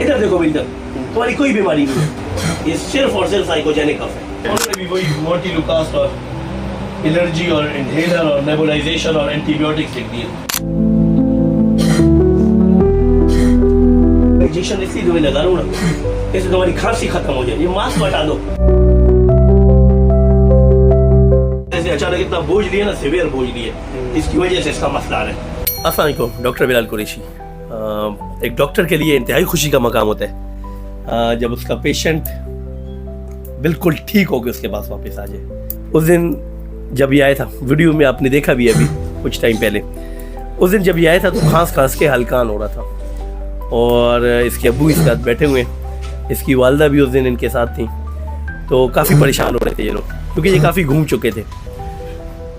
इधर देखो इधर, तुम्हारी कोई बीमारी नहीं है, ये सिर्फ और सिर्फ साइकोजेनिक कफ है। ऑलरेडी वही मोर्टिलुकास्ट और एलर्जी और इनहेलर और नेबुलाइजेशन और एंटीबायोटिक्स लिख दिए। इंजेक्शन इसलिए तुम्हें लगा रहा हूँ ना, इससे तुम्हारी खांसी खत्म हो जाए। ये मास्क हटा दो। ऐसे अचानक इतना बोझ लिया ना, सीवियर बोझ लिया, इसकी वजह से इसका मसला है। अस्सलाम वालेकुम, डॉक्टर बिलाल कुरैशी। एक डॉक्टर के लिए इंतहाई खुशी का मकाम होता है जब उसका पेशेंट बिल्कुल ठीक हो के उसके पास वापस आ जाए। उस दिन जब ये आया था, वीडियो में आपने देखा भी अभी कुछ टाइम पहले, उस दिन जब ये आया था तो खांस के हलकान हो रहा था और इसके अब्बू इसके साथ बैठे हुए, इसकी वालदा भी उस दिन इनके साथ थी। तो काफ़ी परेशान हो रहे थे ये लोग, क्योंकि ये काफ़ी घूम चुके थे।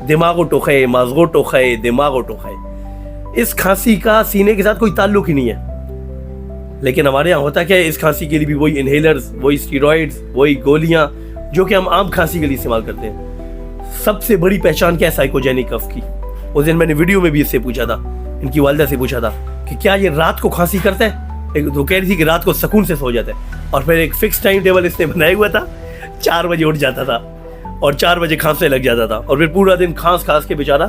दिमागो टोखे, माजगो टोखे, दिमागो टोखे। इस खांसी का सीने के साथ कोई ताल्लुक ही नहीं है। लेकिन हमारे यहाँ होता क्या है, इस खांसी के लिए भी वही इनहेलर्स, वही स्टीरॉइड्स, वही गोलियां जो कि हम आम खांसी के लिए इस्तेमाल करते हैं। सबसे बड़ी पहचान क्या है साइकोजेनिक कफ की? उस दिन मैंने वीडियो में भी इससे पूछा था, इनकी वालदा से पूछा था कि क्या ये रात को खांसी करता है? एक तो कह रही थी कि रात को सुकून से सो जाता है, और फिर एक फिक्स टाइम टेबल इसने बनाया हुआ था, 4 बजे उठ जाता था और 4 बजे खांसने लग जाता था, और फिर पूरा दिन खांस के बेचारा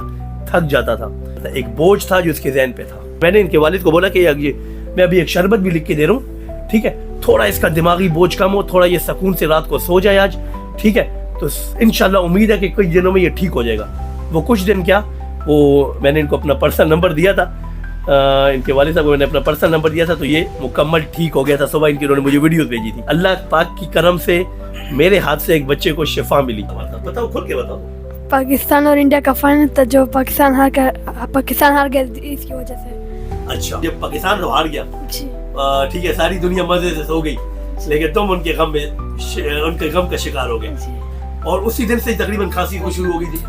थक जाता था। एक बोझ था जो इसके ज़हन पे था। मैंने इनके वालिद को बोला कि ये मैं अभी एक शरबत भी लिख के दे रहा हूँ, ठीक है, थोड़ा इसका दिमागी बोझ कम हो, थोड़ा ये सुकून से रात को सो जाए आज, ठीक है, तो इंशाल्लाह उम्मीद है कि कुछ दिनों में ये ठीक हो जाएगा। वो कुछ दिन क्या, वो मैंने इनको अपना पर्सनल नंबर दिया था, इनके वालिद साहब को मैंने अपना पर्सनल नंबर दिया था, तो ये मुकम्मल ठीक हो गया था। सुबह इनकी उन्होंने मुझे वीडियोस भेजी थी। अल्लाह पाक की करम से मेरे हाथ से एक बच्चे को शिफा मिली। बताओ, खुल के बताओ। पाकिस्तान और इंडिया का फाइनल था, जो पाकिस्तान हार गया इसकी वजह से। अच्छा, जब पाकिस्तान हार गया, ठीक है, सारी दुनिया मजे से सो गई, लेकिन तुम उनके गम का शिकार हो गए, और उसी दिन से तकरीबन खांसी को शुरू हो गई थी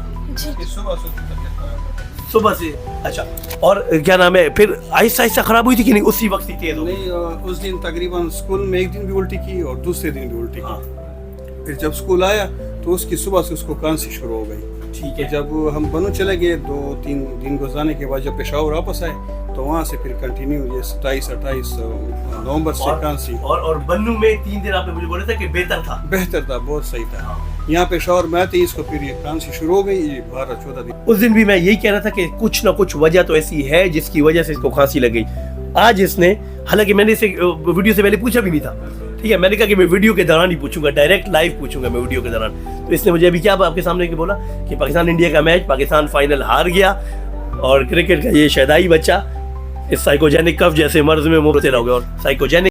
सुबह से। अच्छा, और क्या नाम है, फिर आहिस्ता आहिस्ता खराब हुई थी कि नहीं उसी वक्त ही तेज हो गई? नहीं, उस दिन तकरीबन स्कूल में एक दिन भी उल्टी की और दूसरे दिन भी उल्टी की। फिर जब स्कूल आया तो उसकी सुबह से उसको खांसी शुरू हो गई। ठीक है। जब हम बनो चले गए, 2-3 दिन गुजारने के बाद जब पेशावर वापस आए तो वहाँ से फिर कंटिन्यू ये 27-28 नवंबर से खांसी। और बन्नू में 3 दिन आपने मुझे बोला था कि बेहतर था, बहुत सही था। यहाँ पेशावर में आते ही इसको फिर ये खांसी शुरू हो गई, 12-14 दिन। उस दिन भी मैं यही कह रहा था कि कुछ ना कुछ वजह तो ऐसी है जिसकी वजह से इसको खांसी लग गई। आज इसने, हालांकि मैंने इसे वीडियो से पहले पूछा भी नहीं था, ठीक है, मैंने कहा कि मैं वीडियो के दौरान ही पूछूंगा, डायरेक्ट लाइव पूछूंगा मैं वीडियो के दौरान। तो इसने मुझे अभी क्या आपके सामने की बोला कि पाकिस्तान इंडिया का मैच, पाकिस्तान फाइनल हार गया, और क्रिकेट का ये शहदाई बच्चा इस साइकोजेनिक कफ जैसे मर्ज में मुब्तला हो गया। और साइकोजेनिक